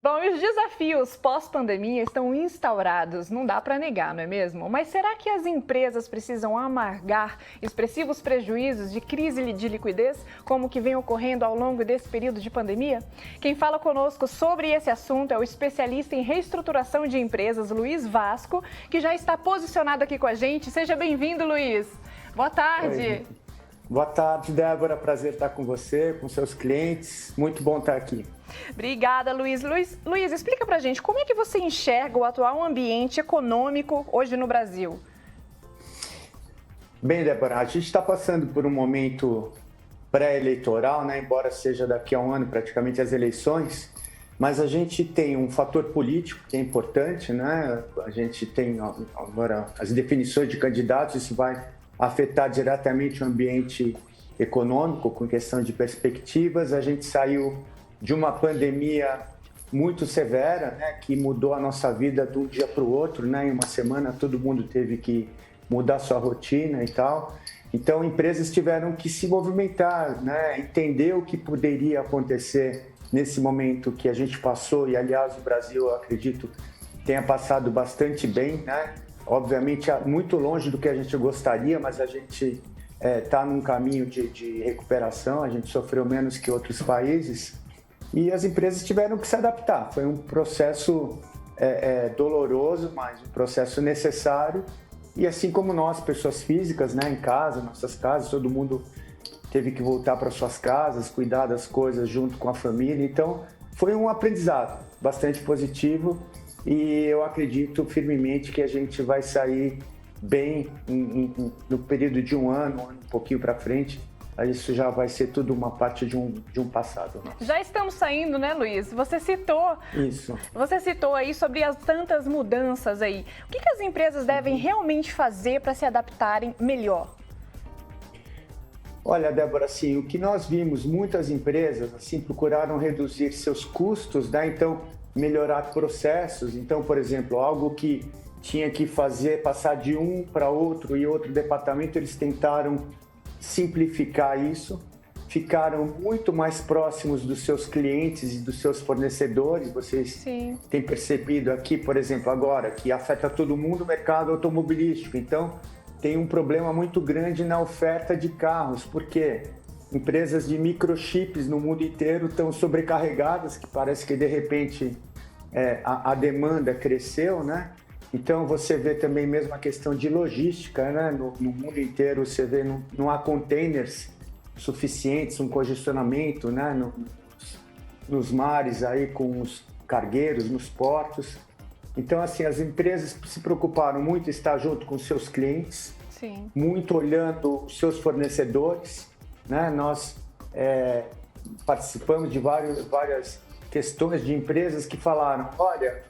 Bom, e os desafios pós-pandemia estão instaurados, não dá para negar, não é mesmo? Mas será que as empresas precisam amargar expressivos prejuízos de crise de liquidez, como que vem ocorrendo ao longo desse período de pandemia? Quem fala conosco sobre esse assunto é o especialista em reestruturação de empresas, Luiz Vasco, que já está posicionado aqui com a gente. Seja bem-vindo, Luiz. Boa tarde. Oi. Boa tarde, Débora. Prazer estar com você, com seus clientes. Muito bom estar aqui. Obrigada, Luiz. Luiz, explica pra gente como é que você enxerga o atual ambiente econômico hoje no Brasil? Bem, Débora, a gente está passando por um momento pré-eleitoral, né? Embora seja daqui a um ano praticamente as eleições, mas a gente tem um fator político que é importante, né? A gente tem agora as definições de candidatos, isso vai afetar diretamente o ambiente econômico com questão de perspectivas. A gente saiu de uma pandemia muito severa, né, que mudou a nossa vida de um dia para o outro, né? Em uma semana todo mundo teve que mudar sua rotina e tal. Então, empresas tiveram que se movimentar, né, entender o que poderia acontecer nesse momento que a gente passou, e aliás o Brasil, eu acredito, tenha passado bastante bem, né? Obviamente muito longe do que a gente gostaria, mas a gente está num caminho de recuperação, a gente sofreu menos que outros países. E as empresas tiveram que se adaptar. Foi um processo doloroso, mas um processo necessário. E assim como nós, pessoas físicas, né, em casa, nossas casas, todo mundo teve que voltar para suas casas, cuidar das coisas junto com a família. Então, foi um aprendizado bastante positivo e eu acredito firmemente que a gente vai sair bem no período de um ano, um pouquinho para frente. Isso já vai ser tudo uma parte de um passado nosso. Já estamos saindo, né, Luiz? Você citou aí sobre as tantas mudanças aí. O que as empresas devem realmente fazer para se adaptarem melhor? Olha, Débora, assim, o que nós vimos, muitas empresas assim procuraram reduzir seus custos, né? Então, melhorar processos. Então, por exemplo, algo que tinha que fazer, passar de um para outro e outro departamento, eles tentaram simplificar isso, ficaram muito mais próximos dos seus clientes e dos seus fornecedores. Vocês têm percebido aqui, por exemplo, agora que afeta todo mundo o mercado automobilístico. Então, tem um problema muito grande na oferta de carros, porque empresas de microchips no mundo inteiro estão sobrecarregadas, que parece que de repente a demanda cresceu, né? Então, você vê também mesmo a questão de logística, né? No mundo inteiro, você vê não há containers suficientes, um congestionamento, né? Nos mares, aí, com os cargueiros, nos portos. Então, assim, as empresas se preocuparam muito em estar junto com seus clientes, muito olhando os seus fornecedores, né? Nós participamos de várias questões de empresas que falaram, olha,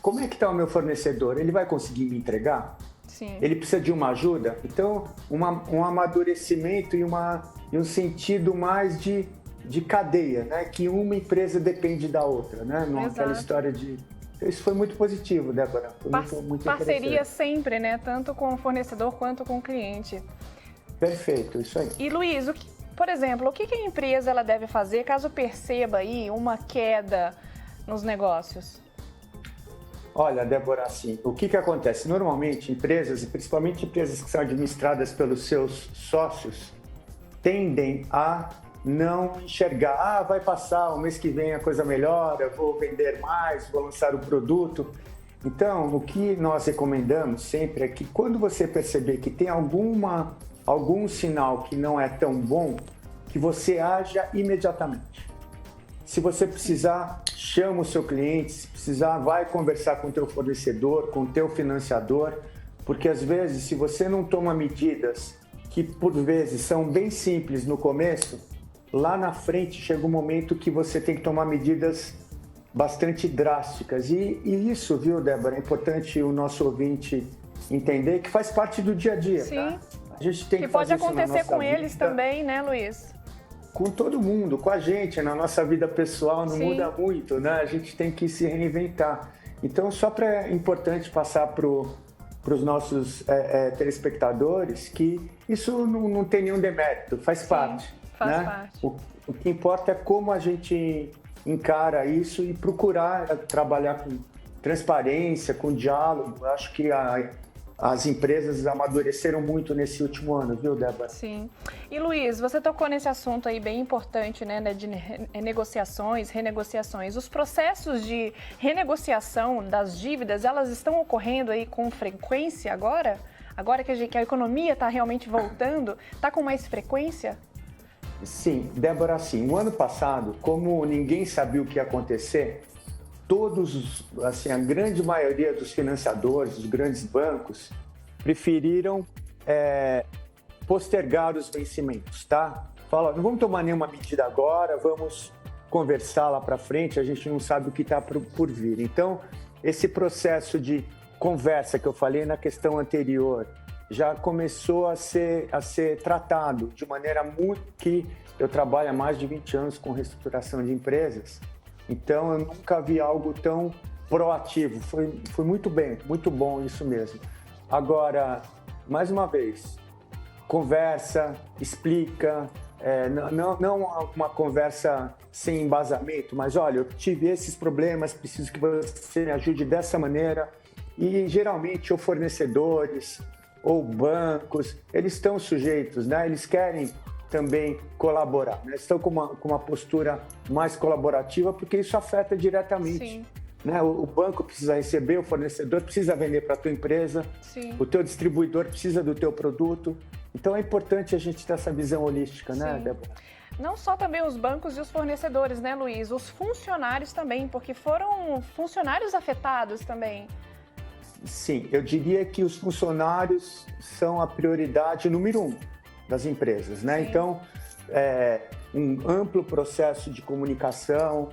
como é que está o meu fornecedor? Ele vai conseguir me entregar? Sim. Ele precisa de uma ajuda? Então, um amadurecimento e um sentido mais de cadeia, né? Que uma empresa depende da outra, né? Não aquela história de... Isso foi muito positivo, Débora. Foi muito parceria sempre, né? Tanto com o fornecedor quanto com o cliente. Perfeito, isso aí. E Luiz, por exemplo, o que a empresa ela deve fazer caso perceba aí uma queda nos negócios? Olha, Débora, assim, o que acontece? Normalmente, empresas, e principalmente empresas que são administradas pelos seus sócios, tendem a não enxergar, vai passar, o mês que vem a coisa melhora, vou vender mais, vou lançar o produto. Então, o que nós recomendamos sempre é que quando você perceber que tem algum sinal que não é tão bom, que você haja imediatamente. Se você precisar, chama o seu cliente, se precisar, vai conversar com o teu fornecedor, com o teu financiador, porque às vezes, se você não toma medidas que por vezes são bem simples no começo, lá na frente chega um momento que você tem que tomar medidas bastante drásticas. E isso, viu, Débora, é importante o nosso ouvinte entender que faz parte do dia a dia. Sim. Tá? A gente tem que pode fazer acontecer isso na com nossa eles vida. também, né, Luiz? Com todo mundo, com a gente, na nossa vida pessoal não Sim. muda muito, né? A gente tem que se reinventar. Então, é importante passar para os nossos telespectadores que isso não tem nenhum demérito, faz parte. Faz né? parte. O que importa é como a gente encara isso e procurar trabalhar com transparência, com diálogo. Eu acho que as empresas amadureceram muito nesse último ano, viu, Débora? Sim. E Luiz, você tocou nesse assunto aí bem importante, né, de negociações, renegociações. Os processos de renegociação das dívidas, elas estão ocorrendo aí com frequência agora? Agora que a economia está realmente voltando, está com mais frequência? Sim, Débora, sim. O ano passado, como ninguém sabia o que ia acontecer, todos, assim, a grande maioria dos financiadores, dos grandes bancos, preferiram postergar os vencimentos, tá? Fala, não vamos tomar nenhuma medida agora, vamos conversar lá para frente, a gente não sabe o que está por vir. Então, esse processo de conversa que eu falei na questão anterior já começou a ser tratado de maneira muito que eu trabalho há mais de 20 anos com reestruturação de empresas. Então, eu nunca vi algo tão proativo. Foi muito bem, muito bom isso mesmo. Agora, mais uma vez, conversa, explica, não uma conversa sem embasamento, mas olha, eu tive esses problemas, preciso que você me ajude dessa maneira. E geralmente, ou fornecedores, ou bancos, eles estão sujeitos, né? Eles querem também colaborar, né? Estão com uma postura mais colaborativa, porque isso afeta diretamente. Sim. Né? O banco precisa receber, o fornecedor precisa vender para a tua empresa, sim, o teu distribuidor precisa do teu produto. Então é importante a gente ter essa visão holística, né, Débora? Não só também os bancos e os fornecedores, né, Luiz? Os funcionários também, porque foram funcionários afetados também. Sim, eu diria que os funcionários são a prioridade número 1 das empresas, né? Sim. Então, um amplo processo de comunicação,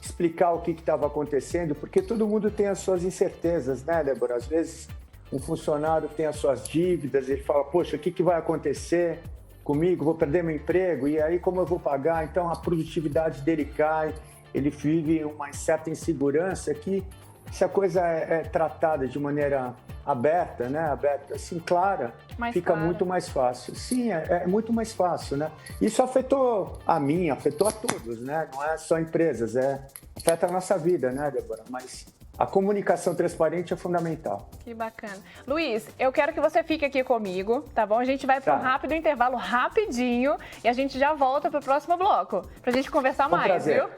explicar o que estava acontecendo, porque todo mundo tem as suas incertezas, né, Débora? Às vezes, um funcionário tem as suas dívidas, ele fala, poxa, o que vai acontecer comigo? Vou perder meu emprego, e aí como eu vou pagar? Então, a produtividade dele cai, ele vive uma certa insegurança que, se a coisa é tratada de maneira aberta, né? Aberta, assim, clara, fica muito mais fácil. Sim, é muito mais fácil, né? Isso afetou a mim, afetou a todos, né? Não é só empresas, afeta a nossa vida, né, Débora? Mas a comunicação transparente é fundamental. Que bacana. Luiz, eu quero que você fique aqui comigo, tá bom? A gente vai para um rápido intervalo, rapidinho, e a gente já volta para o próximo bloco, para a gente conversar mais, prazer. Viu?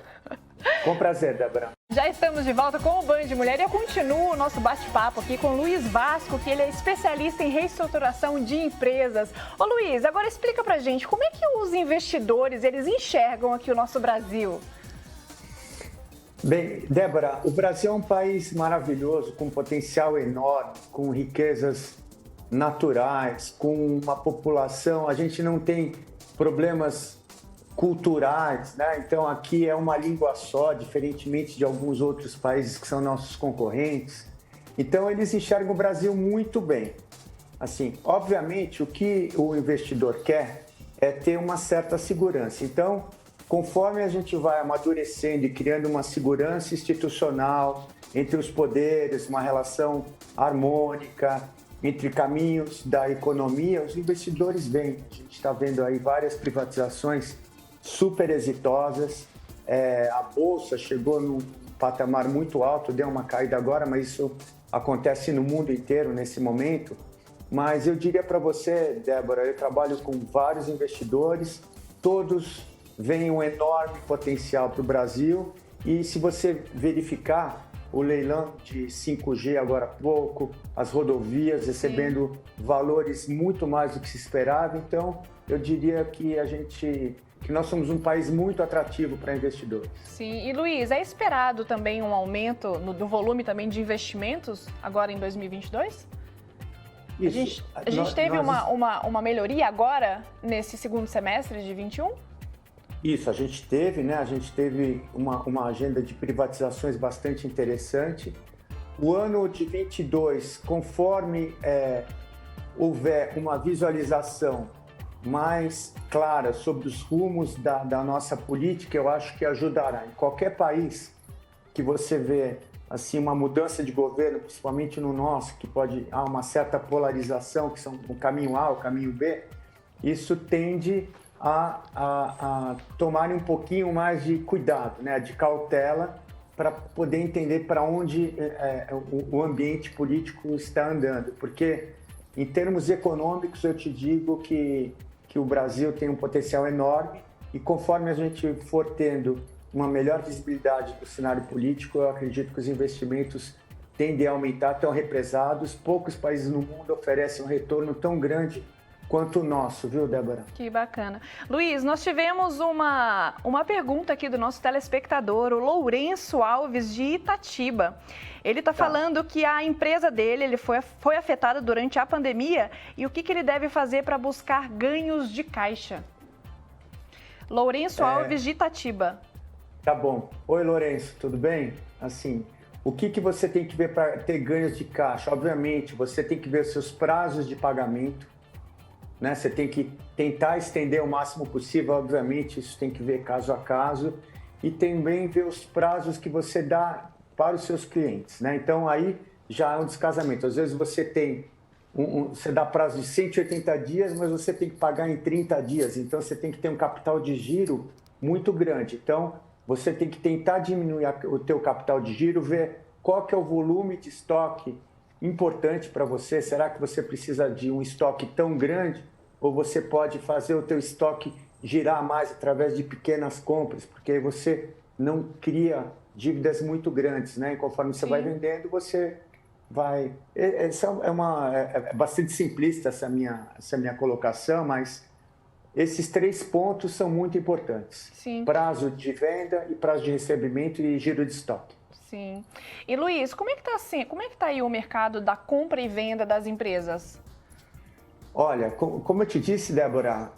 Com prazer, Débora. Já estamos de volta com o Band Mulher e eu continuo o nosso bate-papo aqui com o Luiz Vasco, que ele é especialista em reestruturação de empresas. Ô Luiz, agora explica pra gente como é que os investidores, eles enxergam aqui o nosso Brasil? Bem, Débora, o Brasil é um país maravilhoso, com potencial enorme, com riquezas naturais, com uma população, a gente não tem problemas culturais, né? Então aqui é uma língua só, diferentemente de alguns outros países que são nossos concorrentes. Então eles enxergam o Brasil muito bem. Assim, obviamente o que o investidor quer é ter uma certa segurança. Então, conforme a gente vai amadurecendo e criando uma segurança institucional entre os poderes, uma relação harmônica entre caminhos da economia, os investidores vêm. A gente está vendo aí várias privatizações super exitosas, a Bolsa chegou num patamar muito alto, deu uma caída agora, mas isso acontece no mundo inteiro nesse momento. Mas eu diria para você, Débora, eu trabalho com vários investidores, todos veem um enorme potencial para o Brasil e se você verificar o leilão de 5G agora há pouco, as rodovias recebendo valores muito mais do que se esperava, então eu diria que nós somos um país muito atrativo para investidores. Sim, e Luiz, é esperado também um aumento do volume também de investimentos agora em 2022? Isso. A gente teve uma melhoria agora nesse segundo semestre de 21? Isso, a gente teve, né? A gente teve uma agenda de privatizações bastante interessante. O ano de 22, conforme houver uma visualização mais clara sobre os rumos da nossa política, eu acho que ajudará. Em qualquer país que você vê assim, uma mudança de governo, principalmente no nosso, que pode há uma certa polarização, que são o caminho A, o caminho B, isso tende a tomarem um pouquinho mais de cuidado, né, de cautela, para poder entender para onde o ambiente político está andando. Porque, em termos econômicos, eu te digo que o Brasil tem um potencial enorme e conforme a gente for tendo uma melhor visibilidade do cenário político, eu acredito que os investimentos tendem a aumentar, estão represados. Poucos países no mundo oferecem um retorno tão grande quanto o nosso, viu, Débora? Que bacana. Luiz, nós tivemos uma pergunta aqui do nosso telespectador, o Lourenço Alves, de Itatiba. Ele está falando que a empresa dele ele foi afetada durante a pandemia e o que ele deve fazer para buscar ganhos de caixa. Lourenço Alves, de Itatiba. Tá bom. Oi, Lourenço, tudo bem? Assim, o que você tem que ver para ter ganhos de caixa? Obviamente, você tem que ver seus prazos de pagamento, né? Você tem que tentar estender o máximo possível, obviamente, isso tem que ver caso a caso, e também ver os prazos que você dá para os seus clientes, né? Então, aí já é um descasamento. Às vezes você tem você dá prazo de 180 dias, mas você tem que pagar em 30 dias, então você tem que ter um capital de giro muito grande. Então, você tem que tentar diminuir o teu capital de giro, ver qual que é o volume de estoque importante para você. Será que você precisa de um estoque tão grande? Ou você pode fazer o teu estoque girar mais através de pequenas compras? Porque aí você não cria dívidas muito grandes, né? E conforme você vai vendendo, você vai... É bastante simplista essa minha colocação, mas esses 3 pontos são muito importantes. Sim. Prazo de venda, e prazo de recebimento e giro de estoque. Sim. E Luiz, como é que tá aí o mercado da compra e venda das empresas? Olha, como eu te disse, Débora,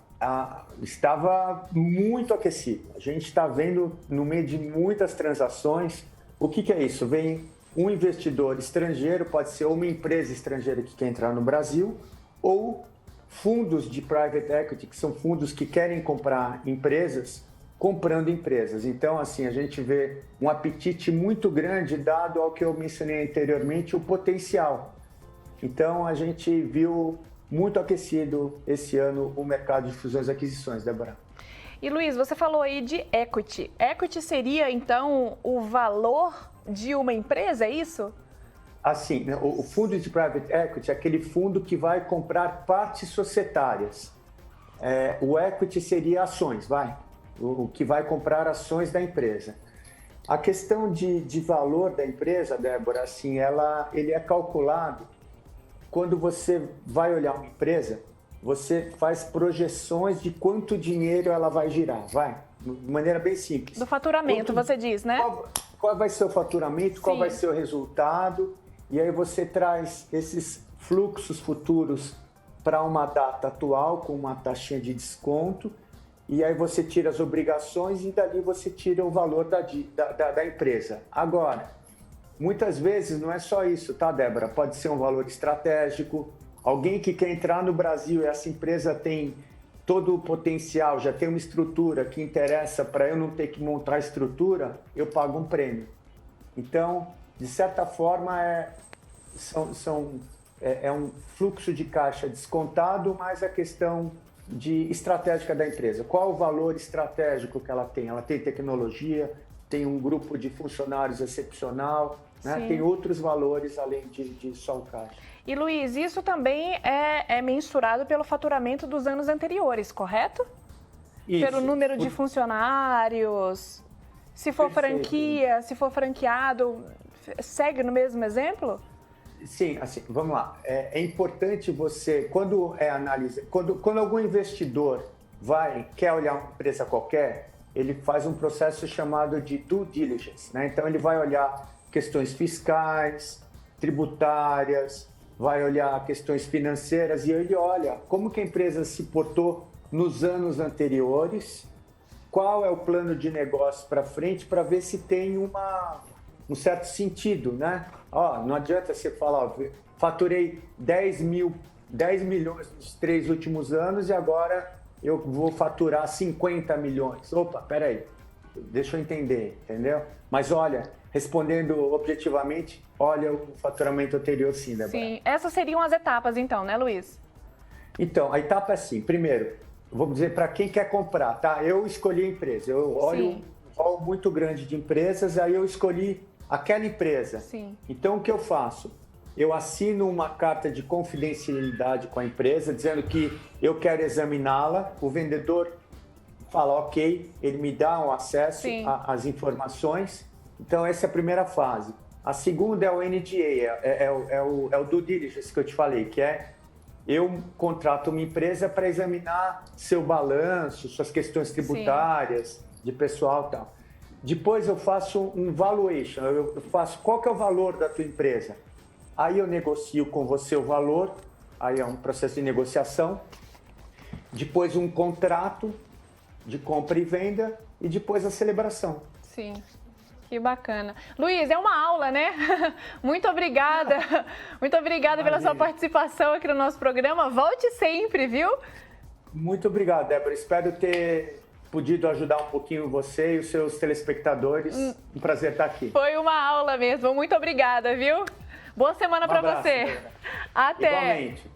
estava muito aquecido. A gente está vendo no meio de muitas transações. O que é isso? Vem um investidor estrangeiro, pode ser uma empresa estrangeira que quer entrar no Brasil, ou fundos de private equity, que são fundos que querem comprar empresas, comprando empresas. Então, assim, a gente vê um apetite muito grande, dado ao que eu mencionei anteriormente, o potencial. Então, a gente viu muito aquecido esse ano o mercado de fusões e aquisições, Débora. E Luiz, você falou aí de equity. Equity seria, então, o valor de uma empresa, é isso? Assim, o fundo de private equity é aquele fundo que vai comprar partes societárias. O equity seria ações, o que vai comprar ações da empresa. A questão de valor da empresa, Débora, assim, ele é calculado quando você vai olhar uma empresa, você faz projeções de quanto dinheiro ela vai girar, de maneira bem simples. Do faturamento, você diz, né? Qual vai ser o faturamento, qual vai ser o resultado, e aí você traz esses fluxos futuros para uma data atual com uma taxinha de desconto, e aí você tira as obrigações e dali você tira o valor da empresa. Agora, muitas vezes não é só isso, tá, Débora? Pode ser um valor estratégico, alguém que quer entrar no Brasil e essa empresa tem todo o potencial, já tem uma estrutura que interessa para eu não ter que montar a estrutura, eu pago um prêmio. Então, de certa forma, é um fluxo de caixa descontado, mas a questão estratégica da empresa. Qual o valor estratégico que ela tem? Ela tem tecnologia, tem um grupo de funcionários excepcional, né? Tem outros valores além de só o caixa. E Luiz, isso também é mensurado pelo faturamento dos anos anteriores, correto? Isso. Pelo número de funcionários, se for franquia, se for franqueado, segue no mesmo exemplo? Sim, assim, vamos lá. É importante você, quando algum investidor quer olhar uma empresa qualquer, ele faz um processo chamado de due diligence, né? Então ele vai olhar questões fiscais, tributárias, vai olhar questões financeiras e ele olha como que a empresa se portou nos anos anteriores, qual é o plano de negócio para frente para ver se tem um certo sentido, né? Não adianta você falar, faturei 10 milhões nos 3 últimos anos e agora eu vou faturar 50 milhões. Opa, peraí, deixa eu entender, entendeu? Mas olha, respondendo objetivamente, olha o faturamento anterior sim, Débora. Sim, essas seriam as etapas então, né, Luiz? Então, a etapa é assim, primeiro, vamos dizer, para quem quer comprar, tá? Eu escolhi a empresa, eu olho um rol muito grande de empresas, aí eu escolhi aquela empresa. Sim. Então, o que eu faço? Eu assino uma carta de confidencialidade com a empresa, dizendo que eu quero examiná-la, o vendedor fala ok, ele me dá um acesso às informações. Então, essa é a primeira fase. A segunda é o NDA, é o due diligence que eu te falei, que é eu contrato uma empresa para examinar seu balanço, suas questões tributárias, de pessoal e tal. Depois eu faço um valuation, eu faço qual que é o valor da tua empresa. Aí eu negocio com você o valor, aí é um processo de negociação. Depois um contrato de compra e venda e depois a celebração. Sim. Que bacana. Luiz, é uma aula, né? Muito obrigada. Muito obrigada pela sua participação aqui no nosso programa. Volte sempre, viu? Muito obrigado, Débora. Espero ter podido ajudar um pouquinho você e os seus telespectadores. Um prazer estar aqui. Foi uma aula mesmo. Muito obrigada, viu? Boa semana para você. Débora. Até. Igualmente.